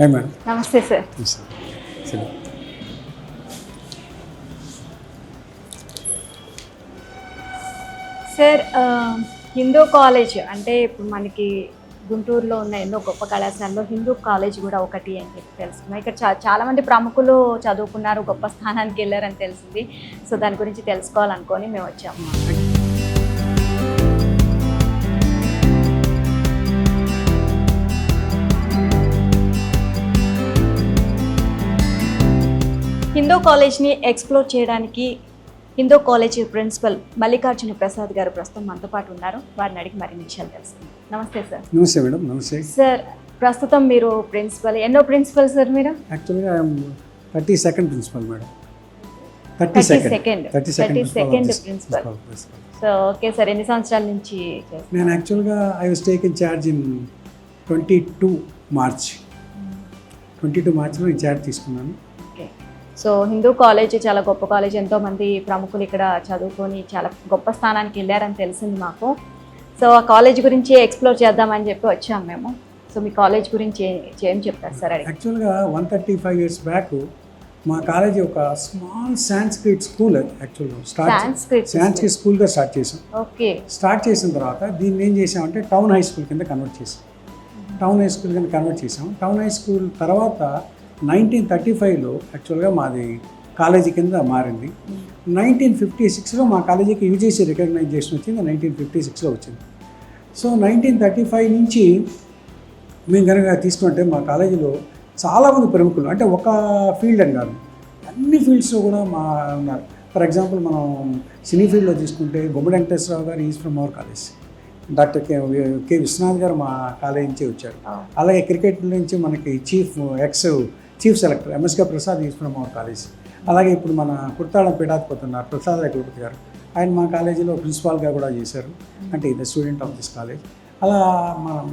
Hi madam. నమస్తే sir. సరే. Sir Hindu college అంటే ఇప్పుడు మనకి గుంటూరులో ఉన్న ఎన్నో గొప్ప కళాశాలలో హిందూ కాలేజ్ కూడా ఒకటి అని చెప్పి తెలుసుకున్నాం. ఇక్కడ చాలామంది ప్రముఖులు చదువుకున్నారు, గొప్ప స్థానానికి వెళ్ళారని తెలిసింది. సో దాని గురించి తెలుసుకోవాలనుకొని మేము వచ్చాము. హిందూ కాలేజ్ని ఎక్స్ప్లోర్ చేయడానికి హిందూ కాలేజ్ ప్రిన్సిపల్ మల్లికార్జున ప్రసాద్ గారు ప్రస్తుతం మనతో పాటు ఉన్నారు. వారిని అడిగి మరిన్ని విషయాలు తెలుసుకుందాం. నమస్తే సార్. నమస్తే మేడం. నమస్తే సార్. ప్రస్తుతం మీరు ప్రిన్సిపల్, ఎన్నో ప్రిన్సిపల్ సార్ మీరు? యాక్చువల్గా 32nd principal madam. 32nd principal. So okay sir, ఎన్ని సంవత్సరాల నుంచి చేస్తారు? నేను యాక్చువల్గా I was taken charge in 22 March. 22 మార్చ్లో ఈ చార్జ్ తీసుకున్నాను. ఓకే. సో హిందూ కాలేజ్ చాలా గొప్ప కాలేజ్, ఎంతోమంది ప్రముఖులు ఇక్కడ చదువుకొని చాలా గొప్ప స్థానానికి వెళ్ళారని తెలిసింది మాకు. సో ఆ కాలేజ్ గురించి ఎక్స్ప్లోర్ చేద్దామని చెప్పి వచ్చాము మేము. సో మీ కాలేజ్ గురించి ఏం చెప్తారు సార్? యాక్చువల్గా 135 years బ్యాక్ మా కాలేజీ ఒక స్మాల్ సాంస్క్రిట్ స్కూల్ యాక్చువల్గా సాంస్క్రిట్ స్కూల్గా స్టార్ట్ చేసాం. ఓకే. స్టార్ట్ చేసిన తర్వాత దీన్ని ఏం చేసామంటే టౌన్ హై స్కూల్ కింద కన్వర్ట్ చేసాం. టౌన్ హై స్కూల్ తర్వాత 1935లో యాక్చువల్గా మాది కాలేజీ కింద మారింది. 1956లో మా కాలేజీకి యూజీసీ రికగ్నైజేషన్ వచ్చింది. 1956లో వచ్చింది. సో 1935 నుంచి మేము కనుక తీసుకుంటే మా కాలేజీలో చాలామంది ప్రముఖులు, అంటే ఒక ఫీల్డ్ అని కాదు, అన్ని ఫీల్డ్స్లో కూడా మా ఉన్నారు. ఫర్ ఎగ్జాంపుల్ మనం సినీ ఫీల్డ్లో తీసుకుంటే Gummadi Venkateswararao garu is from our college. Doctor K Viswanath garu మా కాలేజ్ నుంచి వచ్చారు. అలాగే క్రికెట్ నుంచి మనకి chief selector MSK Prasad is from our college. అలాగే ఇప్పుడు మన కుర్తాళం పీఠాధిపతి ఉన్నారు ప్రసాద్ కులపతి గారు, ఆయన మా కాలేజీలో ప్రిన్సిపాల్గా కూడా చేశారు. అంటే ఇది స్టూడెంట్ ఆఫ్ దిస్ కాలేజ్. అలా మనం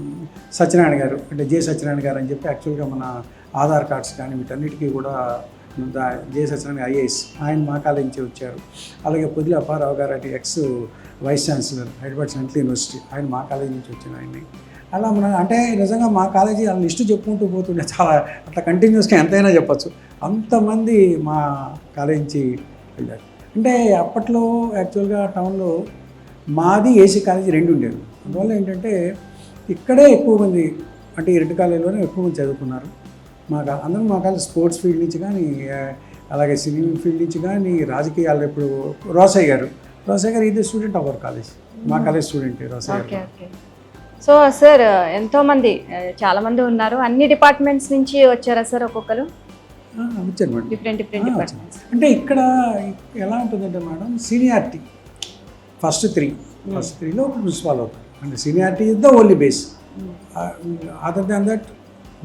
సత్యనారాయణ గారు, అంటే జే సత్యనారాయణ గారు అని చెప్పి యాక్చువల్గా మన ఆధార్ కార్డ్స్ కానీ వీటన్నిటికీ కూడా జే సత్యనారాయణ ఐఏఎస్, ఆయన మా కాలేజ్ నుంచి వచ్చారు. అలాగే పొదిలి అప్పారావు గారు అంటే ex vice chancellor Hyderabad Central University, ఆయన మా కాలేజ్ నుంచి వచ్చిన ఆయన్ని. అలా మన అంటే నిజంగా మా కాలేజీ వాళ్ళ లిస్టు చెప్పుకుంటూ పోతుండే, చాలా అట్లా కంటిన్యూస్గా ఎంతైనా చెప్పచ్చు. అంతమంది మా కాలేజ్ నుంచి వెళ్ళారు. అంటే అప్పట్లో యాక్చువల్గా టౌన్లో మాది ఏసీ కాలేజీ 2 ఉండేవి. అందువల్ల ఏంటంటే ఇక్కడే ఎక్కువ మంది, అంటే ఈ 2 కాలేజీలోనే ఎక్కువ మంది చదువుకున్నారు. అందరూ మా కాలేజ్ స్పోర్ట్స్ ఫీల్డ్ నుంచి కానీ, అలాగే సినీ ఫీల్డ్ నుంచి కానీ, రాజకీయాలు. ఇప్పుడు రోసయ్య గారు ఇది స్టూడెంట్ ఆఫ్ అవర్ కాలేజ్, మా కాలేజ్ స్టూడెంట్ రోసయ్య గారు. సో సార్ ఎంతోమంది, చాలామంది ఉన్నారు, అన్ని డిపార్ట్మెంట్స్ నుంచి వచ్చారా సార్? ఒక్కొక్కరు వచ్చారు మేడం, డిఫరెంట్ డిపార్ట్మెంట్స్. అంటే ఇక్కడ ఎలా ఉంటుందంటే మేడం, సీనియారిటీ ఫస్ట్ 3లో ప్రిన్సిపాల్ అవుతారు. అంటే seniority is the only base. Other than that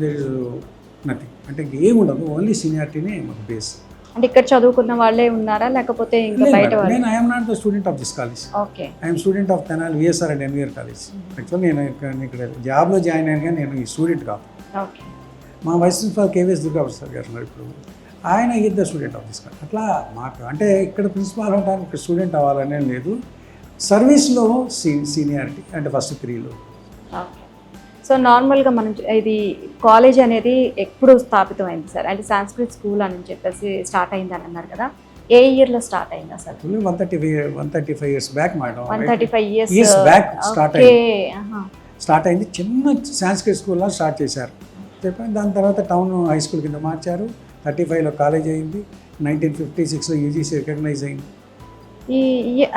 there is nothing. అంటే ఏముండదు, ఓన్లీ సీనియారిటీనే మాకు బేస్. అంటే ఇక్కడ చదువుకున్న వాళ్ళే ఉన్నారా లేకపోతే ఇంకా బయట వాళ్ళు? నేను I'm not the student of this college. Okay. I'm student of Tenali VSR and NVR college. Actually నేను ఇక్కడ జాబ్లో జాయిన్ అయ్యాను కానీ నేను ఈ స్టూడెంట్ కాదు. ఓకే. మా వైస్ ప్రిన్సిపాల్ కేవీఎస్ దుర్గాప్రసాద్ గారు ఉన్నారు ఇప్పుడు, ఆయన is the student of this college. అట్లా మాకు అంటే ఇక్కడ ప్రిన్సిపాల్ అవడానికి ఇక్కడ స్టూడెంట్ అవ్వాలనే లేదు, సర్వీస్లో సీనియారిటీ అంటే ఫస్ట్ 3లో. ఓకే. సో నార్మల్గా మనం ఇది కాలేజ్ అనేది ఎప్పుడు స్థాపితమైంది సార్? అంటే సాంస్క్రిట్ స్కూల్ అని చెప్పేసి స్టార్ట్ అయిందని అన్నారు కదా, ఏ ఇయర్లో స్టార్ట్ అయింది అసలు? 135 years back madam. 135 years back start అయింది. చిన్న సాంస్క్రిట్ స్కూల్లో స్టార్ట్ చేశారు. దాని తర్వాత టౌన్ హై స్కూల్ కింద మార్చారు. 35లో కాలేజ్ అయింది. 1956లో యూజీసీ రికగ్నైజ్ అయింది. ఈ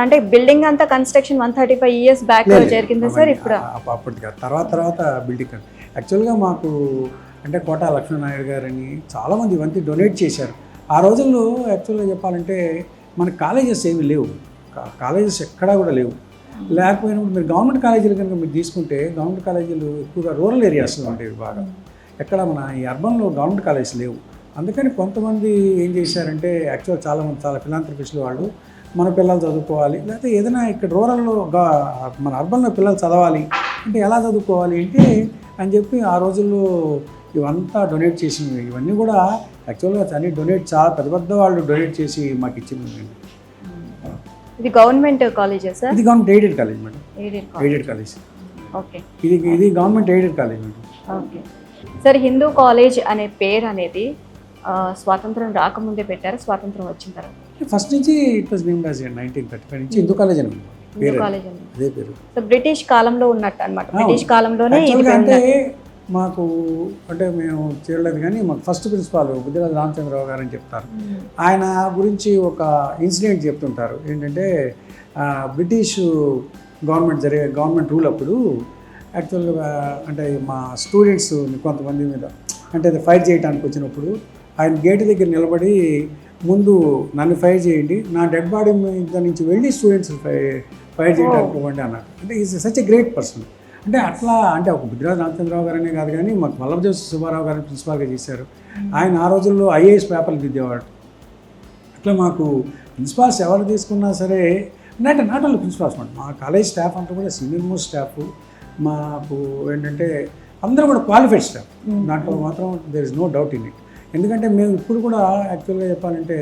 అంటే బిల్డింగ్ అంతా కన్స్ట్రక్షన్ 135 years బ్యాక్ జరిగింది సార్? ఇప్పుడు అప్పటికి తర్వాత బిల్డింగ్ యాక్చువల్గా మాకు అంటే కోట లక్ష్మీనాయుడు గారని చాలామంది ఇవన్నీ డొనేట్ చేశారు. ఆ రోజుల్లో యాక్చువల్గా చెప్పాలంటే మన కాలేజెస్ ఏమీ లేవు, కాలేజెస్ ఎక్కడా కూడా లేవు. లేకపోయినప్పుడు మీరు గవర్నమెంట్ కాలేజీలు కనుక మీరు తీసుకుంటే, గవర్నమెంట్ కాలేజీలు ఎక్కువగా రూరల్ ఏరియాస్లో ఉండేవి బాగా. ఎక్కడ మన ఈ అర్బన్లో గవర్నమెంట్ కాలేజెస్ లేవు. అందుకని కొంతమంది ఏం చేశారంటే, యాక్చువల్ చాలా ఫిలాంథ్రపిస్టులు వాళ్ళు, మన పిల్లలు చదువుకోవాలి లేకపోతే ఏదైనా ఇక్కడ రూరల్లో మన అర్బన్లో పిల్లలు చదవాలి అంటే ఎలా చదువుకోవాలి అంటే అని చెప్పి ఆ రోజుల్లో ఇవంతా డొనేట్ చేసినవి. ఇవన్నీ కూడా యాక్చువల్గా అన్ని చాలా పెద్ద వాళ్ళు డొనేట్ చేసి మాకు ఇచ్చింది. ఇది గవర్నమెంట్ కాలేజా సార్? ఇది government aided college madam. Aided college. Okay. ఇది government aided college madam. Okay. Sir Hindu college అనే పేరు అనేది స్వాతంత్రం రాకముందే పెట్టారు, స్వాతంత్రం వచ్చిన తర్వాత ఫస్ట్ నుంచి ఇట్ వాజ్ నేమ్డ్ యాజ్ 1935 నుంచి హిందూ కాలేజ్ అని ఉంది. హిందూ పేరు కాలేజ్ అని. అదే పేరు. సో బ్రిటిష్ కాలంలో ఉన్నట్టు అనమాట, బ్రిటిష్ కాలంలోనే ఇది యాక్చువల్గా అంటే ఉన్నట్టు. మాకు అంటే మేము చేయలేదు కానీ మాకు ఫస్ట్ ప్రిన్సిపాల్ బుద్ధిరాజు రామచంద్రరావు గారు అని చెప్తారు. ఆయన గురించి ఒక ఇన్సిడెంట్ చెప్తుంటారు. ఏంటంటే బ్రిటిష్ గవర్నమెంట్ రూల్ అప్పుడు యాక్చువల్గా అంటే మా స్టూడెంట్స్ కొంతమంది మీద అంటే అది ఫైర్ చేయడానికి వచ్చినప్పుడు ఆయన గేట్ దగ్గర నిలబడి ముందు నన్ను ఫైర్ చేయండి, నా డెడ్ బాడీ మీద నుంచి వెళ్ళి స్టూడెంట్స్ ఫైర్ చేయడానికి ఇవ్వండి అన్నారు. అంటే is such a great person. అంటే అట్లా అంటే ఒక బుద్ధిరాజు రామచంద్రరావు గారనే కాదు కానీ మాకు వల్లభదేవ సుబ్బారావు గారిని ప్రిన్సిపాల్గా చేశారు. ఆయన ఆ రోజుల్లో ఐఏఎస్ పేపర్లు దిద్దేవాడు. అట్లా మాకు ప్రిన్సిపాల్స్ ఎవరు తీసుకున్నా సరే అంటే నాట్ ఓన్లీ ప్రిన్సిపాల్స్ మాట, మా కాలేజ్ స్టాఫ్ అంతా కూడా సీనియర్ మోస్ట్ స్టాఫ్. మాకు ఏంటంటే అందరూ కూడా క్వాలిఫైడ్ స్టాఫ్, దాంట్లో మాత్రం there is no doubt in it. ఎందుకంటే మేము ఇప్పుడు కూడా యాక్చువల్గా చెప్పాలంటే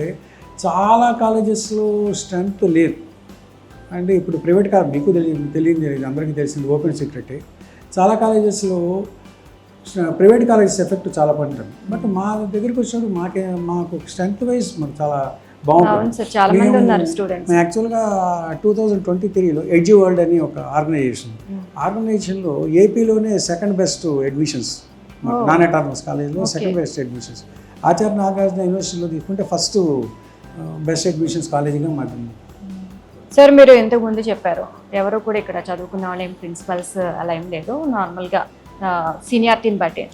చాలా కాలేజెస్లో స్ట్రెంత్ లేదు. అంటే ఇప్పుడు ప్రైవేట్ మీకు తెలియదు అందరికీ తెలిసింది ఓపెన్ సీక్రెటే. చాలా కాలేజెస్లో ప్రైవేట్ కాలేజెస్ ఎఫెక్ట్ చాలా పడుతుంది. బట్ మా దగ్గరికి వచ్చినప్పుడు మాకు స్ట్రెంత్ వైజ్ మాకు చాలా బాగుంటుంది. మేము యాక్చువల్గా 2023లో ఎడ్జి వరల్డ్ అని ఒక ఆర్గనైజేషన్లో ఏపీలోనే second best admissions, non autonomous కాలేజ్లో second best admissions. Acharya Nagarjuna యూనివర్సిటీలో తీసుకుంటే ఫస్ట్ బెస్ట్ అడ్మిషన్స్ కాలేజీగా మాకు. సార్ మీరు ఇంతకుముందు చెప్పారు ఎవరు కూడా ఇక్కడ చదువుకున్న వాళ్ళు ఏం ప్రిన్సిపల్స్ అలా ఏం లేదు, నార్మల్గా సీనియారిటీని బట్టి.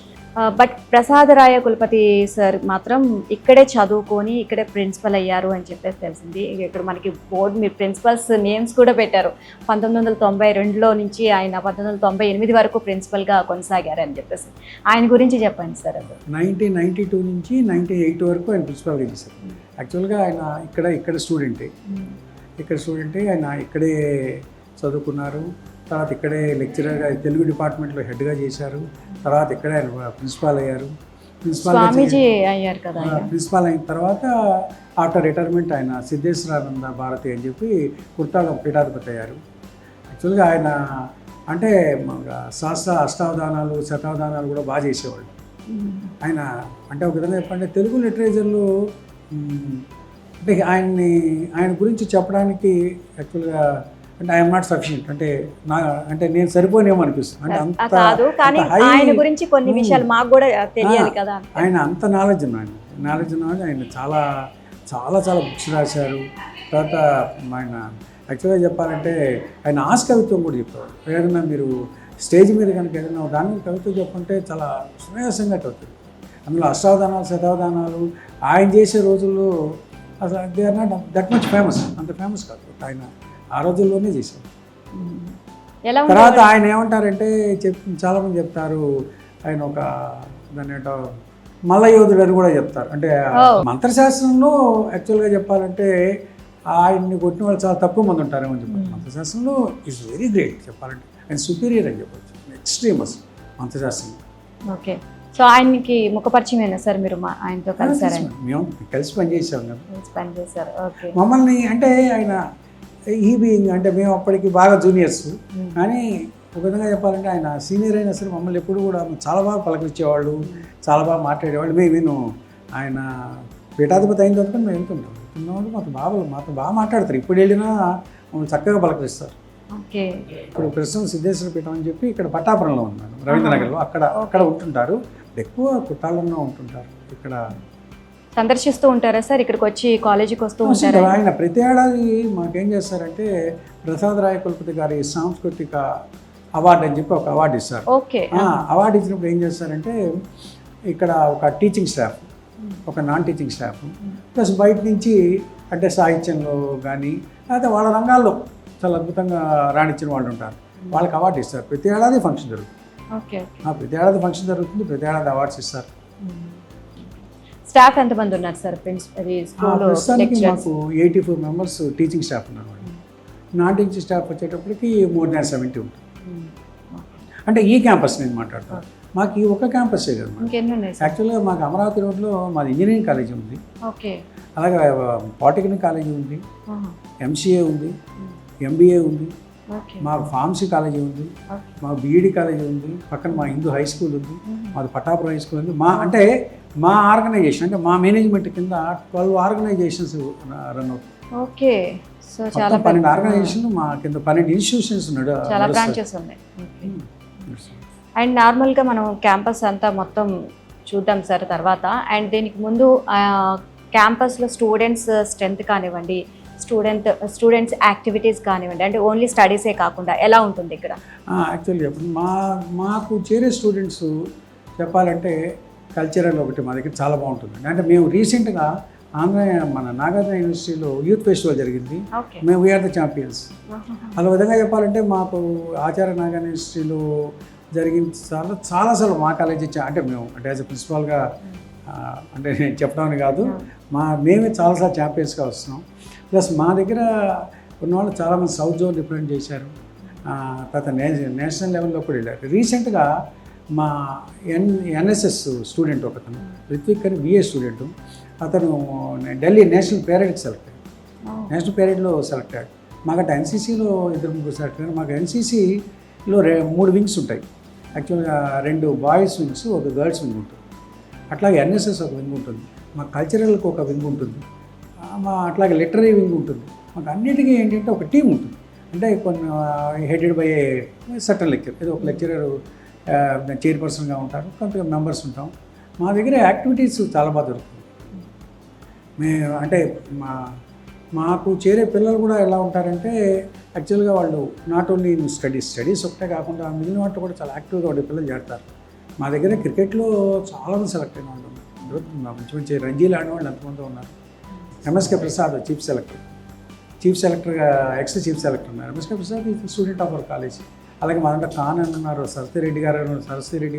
బట్ ప్రసాదరాయ కులపతి సార్ మాత్రం ఇక్కడే చదువుకొని ఇక్కడే ప్రిన్సిపల్ అయ్యారు అని చెప్పేసి తెలిసింది. ఇక్కడ మనకి బోర్డు మీరు ప్రిన్సిపల్స్ నేమ్స్ కూడా పెట్టారు. 1992లో నుంచి ఆయన 1998 వరకు ప్రిన్సిపల్గా కొనసాగారు అని చెప్పేసి. ఆయన గురించి చెప్పండి సార్. అది 1992 నుంచి 98 వరకు ఆయన ప్రిన్సిపల్గా చేశారు. యాక్చువల్గా ఆయన ఇక్కడ స్టూడెంటే ఆయన ఇక్కడే చదువుకున్నారు. తర్వాత ఇక్కడే లెక్చరర్గా తెలుగు డిపార్ట్మెంట్లో హెడ్గా చేశారు. తర్వాత ఇక్కడే ఆయన ప్రిన్సిపాల్ అయ్యారు. ప్రిన్సిపాల్ అయిన తర్వాత ఆఫ్టర్ రిటైర్మెంట్ ఆయన సిద్ధేశ్వరానంద భారతి అని చెప్పి కుర్తాలో పీఠాధిపతి అయ్యారు. యాక్చువల్గా ఆయన అంటే శాస్త్ర అష్టావధానాలు శతావధానాలు కూడా బాగా చేసేవాళ్ళు. ఆయన అంటే ఒక విధంగా చెప్పంటే తెలుగు లిటరేచర్లో అంటే ఆయన గురించి చెప్పడానికి యాక్చువల్గా అంటే ఐఎమ్ నాట్ సఫిషియంట్ అంటే నేను సరిపోనేమో అనిపిస్తుంది. అంటే అంత ఆయన గురించి కొన్ని విషయాలు మాకు కూడా తెలియాలి కదా. ఆయన అంత నాలెడ్జ్ ఉన్నాడు. ఆయన చాలా చాలా చాలా బుక్స్ రాశారు. తర్వాత ఆయన యాక్చువల్గా చెప్పాలంటే ఆయన ఆశ కవిత్వం కూడా చెప్పారు. ఏదైనా మీరు స్టేజ్ మీద కనుక ఏదైనా దాని మీద కవిత్వం చెప్పుకుంటే చాలా సునాయాసంగా కవిత్వం. అందులో అష్టావధానాలు శతావధానాలు ఆయన చేసే రోజుల్లో అసలు they are not that much famous, అంత ఫేమస్ కాదు. ఆయన ఆ రోజుల్లోనే చేశారు. తర్వాత ఆయన ఏమంటారంటే చాలామంది చెప్తారు ఆయన ఒక దాని మల్లయోధుడు అని కూడా చెప్తారు. అంటే మంత్రశాస్త్రంలో యాక్చువల్గా చెప్పాలంటే ఆయన్ని కొట్టిన వాళ్ళు చాలా తక్కువ మంది ఉంటారేమో అని చెప్పారు. మంత్రశాస్త్రంలో ఈజ్ వెరీ గ్రేట్ చెప్పాలంటే, ఆయన సుపీరియర్ అని చెప్పచ్చు, ఎక్స్ట్రీమస్ మంత్రశాస్త్రం. ఓకే, సో ఆయనకి ముఖపరిచయమేనా సార్ మీరు ఆయనతో కలిసారు? మేము కలిసి పనిచేసాం కదా. పనిచేశారు. ఓకే. మమ్మల్ని అంటే ఆయన బీయింగ్ అంటే మేము అప్పటికి బాగా జూనియర్స్, కానీ ఒక విధంగా చెప్పాలంటే ఆయన సీనియర్ అయినా సరే మమ్మల్ని ఎప్పుడు కూడా చాలా బాగా పలకరించేవాళ్ళు, చాలా బాగా మాట్లాడేవాళ్ళు. మేము ఆయన పీఠాధిపతి అయిన తర్వాత మేము వెళ్తుంటాం. మాతో బాగా మాట్లాడతారు. ఇప్పుడు వెళ్ళినా మమ్మల్ని చక్కగా పలకరిస్తారు. ఓకే. ఇప్పుడు ప్రస్తుతం సిద్ధేశ్వర పీఠం అని చెప్పి ఇక్కడ పట్టాపురంలో ఉన్నాను, రవీంద్రనగర్లో. అక్కడ ఉంటుంటారు, ఎక్కువ కుట్టాలంలో ఉంటుంటారు. ఇక్కడ సందర్శిస్తూ ఉంటారా సార్? ఇక్కడికి వచ్చి కాలేజీకి వస్తూ ఉంటారు. ఆయన ప్రతి ఏడాది మాకేం చేస్తారంటే ప్రసాదరాయ కులపతి గారి సాంస్కృతిక అవార్డు అని చెప్పి ఒక అవార్డు ఇస్తారు. ఓకే. అవార్డు ఇచ్చినప్పుడు ఏం చేస్తారంటే ఇక్కడ ఒక టీచింగ్ స్టాఫ్, ఒక నాన్ టీచింగ్ స్టాఫ్, ప్లస్ బయట నుంచి అంటే సాహిత్యంలో కానీ లేకపోతే వాళ్ళ రంగాల్లో చాలా అద్భుతంగా రాణించిన వాళ్ళు ఉంటారు. వాళ్ళకి అవార్డు ఇస్తారు. ప్రతి ఏడాది ఫంక్షన్ జరుగుతుంది. ప్రతి ఏడాది ఫంక్షన్ జరుగుతుంది, ప్రతి ఏడాది అవార్డ్స్ ఇస్తారు. స్టాఫ్ ఎంతమంది ఉన్నారు సార్? ప్రస్తుతానికి మాకు 84 మెంబర్స్ టీచింగ్ స్టాఫ్ ఉన్నారు. నాన్ టీచింగ్ స్టాఫ్ వచ్చేటప్పటికి more than 70 ఉంటుంది. అంటే ఈ క్యాంపస్ నేను మాట్లాడుతాను. మాకు ఈ ఒక క్యాంపస్సే కదా. యాక్చువల్గా మాకు అమరావతి రోడ్లో మాది ఇంజనీరింగ్ కాలేజీ ఉంది, అలాగే పాలిటెక్నిక్ కాలేజీ ఉంది, MCA ఉంది, MBA ఉంది, ఓకే. మాకు ఫార్మసీ కాలేజీ ఉంది, ఓకే. మా బీఈడి కాలేజీ ఉంది, పక్కన మా హిందూ హై స్కూల్ ఉంది, మాది పటాపురం హై స్కూల్ ఉంది. అంటే మా ఆర్గనైజేషన్ అంటే మా మేనేజ్మెంట్ కింద 12 ఆర్గనైజేషన్స్ రన్ అవుతాయి. ఓకే. సో చాలా 12 ఆర్గనైజేషన్ మా కింద 12 ఇన్స్టిట్యూషన్స్ చాలా బ్రాంచెస్ ఉన్నాయి. అండ్ నార్మల్గా మనం క్యాంపస్ అంతా మొత్తం చూద్దాం సార్ తర్వాత. అండ్ దీనికి ముందు క్యాంపస్లో స్టూడెంట్స్ స్ట్రెంత్ కానివ్వండి, స్టూడెంట్స్ యాక్టివిటీస్ కానివ్వండి, అంటే ఓన్లీ స్టడీసే కాకుండా ఎలా ఉంటుంది ఇక్కడ? యాక్చువల్లీ చెప్పండి, మాకు చేరే స్టూడెంట్స్ చెప్పాలంటే కల్చరల్ ఒకటి మా దగ్గర చాలా బాగుంటుంది. అంటే మేము రీసెంట్గా మన నాగార్జున యూనివర్సిటీలో యూత్ ఫెస్టివల్ జరిగింది. మేము వీఆర్ ద ఛాంపియన్స్. అలా విధంగా చెప్పాలంటే మాకు ఆచార్య నాగార్జున యూనివర్సిటీలో జరిగింది చాలాసార్లు మా కాలేజీ అంటే మేము అంటే యాజ్ ఎ ప్రిన్సిపాల్గా అంటే నేను చెప్పడానికి కాదు, మేమే చాలాసార్లు ఛాంపియన్స్గా వస్తున్నాం. ప్లస్ మా దగ్గర ఉన్న వాళ్ళు చాలామంది సౌత్ జోన్ రిప్రజెంట్ చేశారు, తర్వాత నేషనల్ లెవెల్లో కూడా వెళ్ళారు. రీసెంట్గా మా ఎన్ఎస్ఎస్ స్టూడెంట్ ఒకతను రిత్విక్ అని బిఏ స్టూడెంట్, అతను ఢిల్లీ నేషనల్ పేరేడ్కి సెలెక్ట్ అయ్యాడు. నేషనల్ పేరేడ్లో సెలెక్ట్ అయ్యాడు. మాకు ఎన్సీసీలో 2-3 సెలెక్ట్ అయ్యారు. మాకు ఎన్సీసీలో 3 వింగ్స్ ఉంటాయి. యాక్చువల్గా 2 బాయ్స్ వింగ్స్, 1 గర్ల్స్ వింగ్ ఉంటుంది. అట్లాగే ఎన్ఎస్ఎస్ ఒక వింగ్ ఉంటుంది, మా కల్చరల్కి ఒక వింగ్ ఉంటుంది, అట్లాగే లిటరీ వింగ్ ఉంటుంది. మాకు అన్నిటికీ ఏంటంటే ఒక టీం ఉంటుంది. అంటే కొన్ని హెడెడ్ బై సర్టన్ లెక్చర్, ఏదో ఒక లెక్చరర్ చైర్పర్సన్గా ఉంటారు, కొంత మెంబర్స్ ఉంటాం. మా దగ్గర యాక్టివిటీస్ చాలా బాగా దొరుకుతుంది. అంటే మాకు చేరే పిల్లలు కూడా ఎలా ఉంటారంటే యాక్చువల్గా వాళ్ళు నాట్ ఓన్లీ ఇన్ స్టడీస్ ఒకటే కాకుండా మిగిలిన వాటిలో కూడా చాలా యాక్టివ్గా ఉండే పిల్లలు చేస్తారు. మా దగ్గర క్రికెట్లో చాలామంది సెలెక్ట్ అయిన వాళ్ళు ఉన్నారు, మంచి మంచి రంజీలు ఆడిన వాళ్ళు ఎంతమంది ఉన్నారు. ఎంఎస్కే ప్రసాద్ చీఫ్ సెలెక్టర్గా ఎక్స్ చీఫ్ సెలెక్టర్ ఉన్నారు. MSK Prasad student of our college. అలాగే మా దాంట్లో ఖాన్ అని ఉన్నారు, సరస్వతి రెడ్డి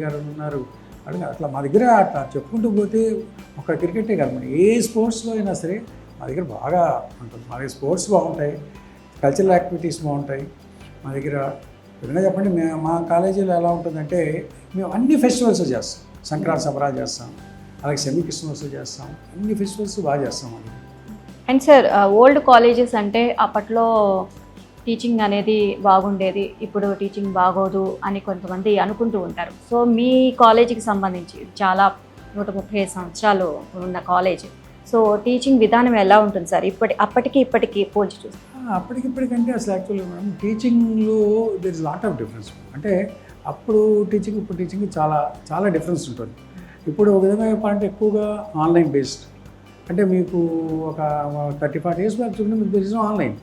గారు ఉన్నారు. అట్లా మా దగ్గర అట్లా చెప్పుకుంటూ పోతే ఒక క్రికెటే కాదు, మనం ఏ స్పోర్ట్స్లో అయినా సరే మా దగ్గర బాగా ఉంటుంది. మా దగ్గర స్పోర్ట్స్ బాగుంటాయి, కల్చరల్ యాక్టివిటీస్ బాగుంటాయి మా దగ్గర. విధంగా చెప్పండి, మా కాలేజీలో ఎలా ఉంటుందంటే మేము అన్ని ఫెస్టివల్స్ చేస్తాం. సంక్రాంతి సంబరాలు చేస్తాం, అలాగే సెమీ క్రిస్మస్ చేస్తాం, అన్ని ఫెస్టివల్స్ బాగా చేస్తాం అది. అండ్ సార్, ఓల్డ్ కాలేజెస్ అంటే అప్పట్లో టీచింగ్ అనేది బాగుండేది, ఇప్పుడు టీచింగ్ బాగోదు అని కొంతమంది అనుకుంటూ ఉంటారు. సో మీ కాలేజీకి సంబంధించి చాలా 135 సంవత్సరాలు ఉన్న కాలేజ్, సో టీచింగ్ విధానం ఎలా ఉంటుంది సార్ అప్పటికి పోల్చి చూస్తే? అప్పటికిప్పటికంటే అసలు యాక్చువల్గా మనం టీచింగ్లో there is lot of difference. అంటే అప్పుడు టీచింగ్ ఇప్పుడు టీచింగ్ చాలా చాలా డిఫరెన్స్ ఉంటుంది. ఇప్పుడు ఒక విధంగా చెప్పాలంటే ఎక్కువగా ఆన్లైన్ బేస్డ్. అంటే మీకు ఒక 30-40 years బ్యాక్ చూడండి, మీకు తెలిసిన ఆన్లైన్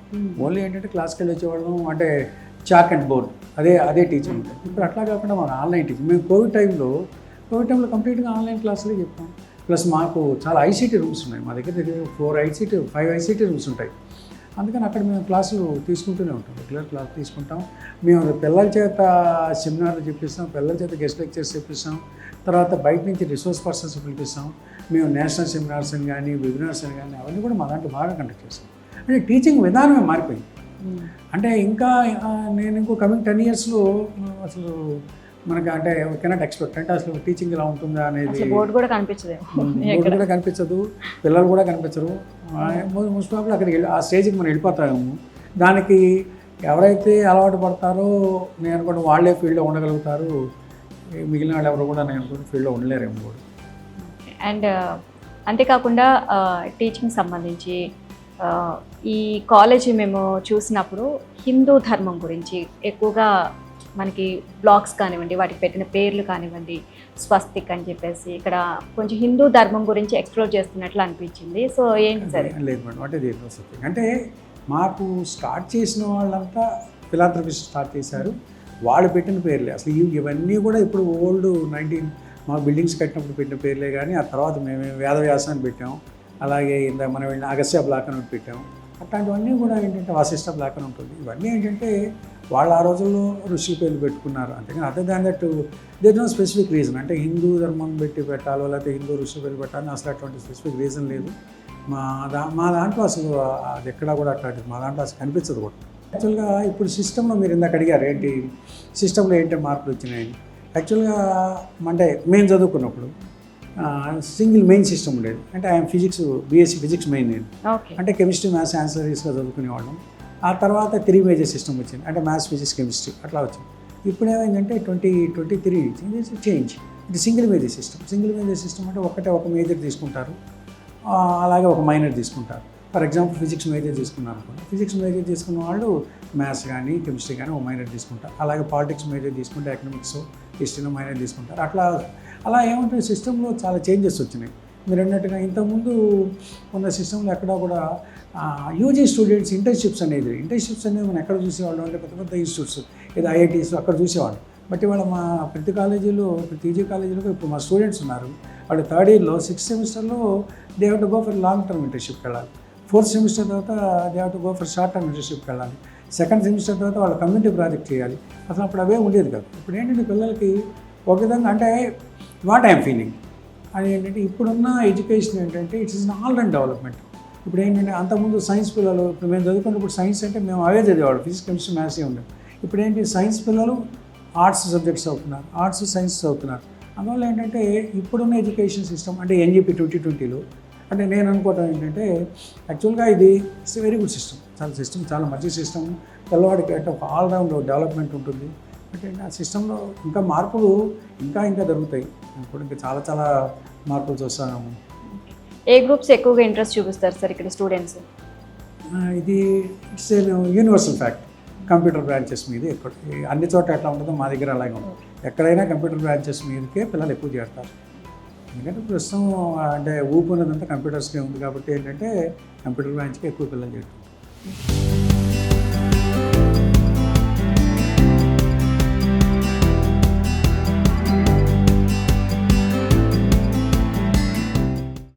ఓన్లీ ఏంటంటే క్లాస్కి వెళ్ళి వచ్చేవాళ్ళం, అంటే చాక్ అండ్ బోర్డ్ అదే టీచింగ్ ఉంటుంది. ఇప్పుడు అట్లా కాకుండా మన ఆన్లైన్ టీచింగ్. మేము కోవిడ్ టైంలో కంప్లీట్గా ఆన్లైన్ క్లాసులే చెప్పాం. ప్లస్ మాకు చాలా ఐసీటీ రూమ్స్ ఉన్నాయి మా దగ్గర 5 ఐసీటీ రూమ్స్ ఉంటాయి. అందుకని అక్కడ మేము క్లాసులు తీసుకుంటూనే ఉంటాం, రెగ్యులర్ క్లాస్ తీసుకుంటాం. మేము పిల్లల చేత సెమినార్లు చెప్పిస్తాం, పిల్లల చేత గెస్ట్ లెక్చర్స్ చెప్పిస్తాం, తర్వాత బయట నుంచి రిసోర్స్ పర్సన్స్ పిలిపిస్తాం. మేము నేషనల్ సెమినార్స్ అని కానీ వెబినార్స్ అని కానీ అవన్నీ కూడా మా దాంట్లో బాగా కండక్ట్ చేస్తాం. అంటే టీచింగ్ విధానమే మారిపోయింది. అంటే ఇంకా నేను ఇంకో కమింగ్ 10 yearsలో అసలు మనకి అంటే కెనాట్ ఎక్స్పెక్ట్, అంటే అసలు టీచింగ్ ఎలా ఉంటుందా అనేది బోర్డు కూడా కనిపించదు, పిల్లలు కూడా కనిపించరు. మోస్ట్ ప్రాబ్లీ అక్కడికి వెళ్ళి ఆ స్టేజ్కి మనం వెళ్ళిపోతాము. దానికి ఎవరైతే అలవాటు పడతారో నేను అనుకోండి వాళ్ళే ఫీల్డ్లో ఉండగలుగుతారు, మిగిలిన వాళ్ళు ఎవరు కూడా నేను అనుకోండి ఫీల్డ్లో ఉండలేరేమో కూడా. అండ్ అంతేకాకుండా టీచింగ్ సంబంధించి ఈ కాలేజీ మేము చూసినప్పుడు హిందూ ధర్మం గురించి ఎక్కువగా మనకి బ్లాగ్స్ కానివ్వండి, వాటికి పెట్టిన పేర్లు కానివ్వండి, స్వస్తిక్ అని చెప్పేసి ఇక్కడ కొంచెం హిందూ ధర్మం గురించి ఎక్స్ప్లోర్ చేస్తున్నట్లు అనిపించింది. సో ఏంటి సార్? లేదు మేడం, అంటే స్వస్తిక్ అంటే మాకు స్టార్ట్ చేసిన వాళ్ళంతా ఫిలాంథ్రపిస్ట్ స్టార్ట్ చేశారు, వాళ్ళు పెట్టిన పేర్లే. అసలు ఇవన్నీ కూడా ఇప్పుడు ఓల్డ్ మా బిల్డింగ్స్ కట్టినప్పుడు పెట్టిన పేర్లే. కానీ ఆ తర్వాత మేము వేదవ్యాసాన్ని పెట్టాం, అలాగే ఇందాక మనం వెళ్ళిన అగస్త్య బ్లాక్ అని పెట్టాం. అట్లాంటివన్నీ కూడా ఏంటంటే వాసిష్ఠ బ్లాక్ అని ఉంటుంది. ఇవన్నీ ఏంటంటే వాళ్ళు ఆ రోజుల్లో ఋషుల పేర్లు పెట్టుకున్నారు. అంతేగాని other than that there no specific reason. అంటే హిందూ ధర్మం పెట్టి పెట్టాలో లేకపోతే హిందూ ఋషుల పేర్లు పెట్టాలని అసలు అటువంటి స్పెసిఫిక్ రీజన్ లేదు. మా దాంట్లో అసలు అది ఎక్కడా కూడా అట్లాంటిది మా దాంట్లో అసలు కనిపించదు కూడా. యాక్చువల్గా ఇప్పుడు సిస్టంలో మీరు ఇందాక అడిగారు ఏంటి సిస్టంలో ఏంటి మార్పులు వచ్చినాయని. యాక్చువల్గా అంటే మేము చదువుకున్నప్పుడు సింగిల్ మెయిన్ సిస్టమ్ ఉండేది. అంటే ఆయన ఫిజిక్స్ బీఎస్సీ ఫిజిక్స్ మెయిన్ నేను, అంటే కెమిస్ట్రీ మ్యాథ్స్ ఆన్సరీస్గా చదువుకునేవాళ్ళం. ఆ తర్వాత 3 మేజర్ సిస్టమ్ వచ్చింది, అంటే మ్యాథ్స్, ఫిజిక్స్, కెమిస్ట్రీ అట్లా వచ్చింది. ఇప్పుడు ఏమైందంటే 2023 నుంచి చేంజ్, ఇది single major system. Single major system అంటే ఒక మేజర్ తీసుకుంటారు, అలాగే ఒక మైనర్ తీసుకుంటారు. ఫర్ ఎగ్జాంపుల్ ఫిజిక్స్ మేజర్ తీసుకున్నారు అనుకోండి, ఫిజిక్స్ మేజర్ తీసుకున్న వాళ్ళు మ్యాథ్స్ కానీ కెమిస్ట్రీ కానీ ఒక మైనర్ తీసుకుంటారు. అలాగే పాలిటిక్స్ మేజర్ తీసుకుంటే ఎకనామిక్స్, హిస్టరీలో మైనర్ తీసుకుంటారు. అలా ఏమంటే సిస్టంలో చాలా చేంజెస్ వచ్చినాయి. మీరు అన్నట్టుగా ఇంతకుముందు ఉన్న సిస్టంలో ఎక్కడా కూడా యూజీ స్టూడెంట్స్ ఇంటర్న్షిప్స్ అనేది మనం ఎక్కడ చూసేవాళ్ళం అంటే పెద్ద పెద్ద ఇన్స్టిట్యూట్స్, ఇది ఐఐటీస్ అక్కడ చూసేవాళ్ళం. బట్ ఇవాళ మా ప్రతి యూజీ కాలేజీలో ఇప్పుడు మా స్టూడెంట్స్ ఉన్నారు, వాళ్ళు థర్డ్ ఇయర్లో 6th సెమిస్టర్లో they have to go for long term ఇంటర్న్షిప్కి వెళ్ళాలి. 4th సెమిస్టర్ తర్వాత they have to go for short term ఇంటర్న్షిప్కి వెళ్ళాలి. 2nd సెమిస్టర్ తర్వాత వాళ్ళ కమ్యూనిటీ ప్రాజెక్ట్ చేయాలి. అసలు అప్పుడు అవే ఉండేది కాదు. ఇప్పుడు ఏంటంటే పిల్లలకి ఒక విధంగా అంటే వాట్ ఐఎమ్ ఫీలింగ్ అది ఏంటంటే ఇప్పుడున్న ఎడ్యుకేషన్ ఏంటంటే it's is all round development. ఇప్పుడు ఏంటంటే అంతకుముందు సైన్స్ పిల్లలు, ఇప్పుడు మేము చదువుకున్నప్పుడు సైన్స్ అంటే మేము అవే చదివేవాడు, ఫిజిక్స్, కెమిస్ట్రీ, మ్యాథ్సే ఉండేది. ఇప్పుడు ఏంటి సైన్స్ పిల్లలు ఆర్ట్స్ సబ్జెక్ట్స్ చదువుతున్నారు, ఆర్ట్స్ సైన్స్ చదువుతున్నారు. అందువల్ల ఏంటంటే ఇప్పుడున్న ఎడ్యుకేషన్ సిస్టమ్ అంటే ఎన్జిపి 2020లో అంటే నేను అనుకోవటం ఏంటంటే యాక్చువల్గా ఇది ఇట్స్ వెరీ గుడ్ సిస్టమ్, చాలా మంచి సిస్టమ్. పిల్లవాడికి అంటే ఒక ఆల్రౌండ్ డెవలప్మెంట్ ఉంటుంది. అంటే ఆ సిస్టంలో ఇంకా మార్పులు ఇంకా జరుగుతాయి. ఇప్పుడు ఇంకా చాలా మార్పులు చూస్తాము. ఏ గ్రూప్స్ ఎక్కువగా ఇంట్రెస్ట్ చూపిస్తారు సార్ ఇక్కడ స్టూడెంట్స్? ఇది it's universal fact, computer branches మీద ఎక్కువ. అన్ని చోట్ల ఎట్లా ఉంటుందో మా దగ్గర అలాగే ఉంటుంది. ఎక్కడైనా కంప్యూటర్ బ్రాంచెస్ మీదకే పిల్లలు ఎక్కువ చేరుతారు. ఎందుకంటే ప్రస్తుతం అంటే ఊపు ఉన్నదంతా కంప్యూటర్స్కే ఉంది కాబట్టి ఏంటంటే కంప్యూటర్ బ్రాంచ్కి ఎక్కువ పిల్లలు చేరుతారు.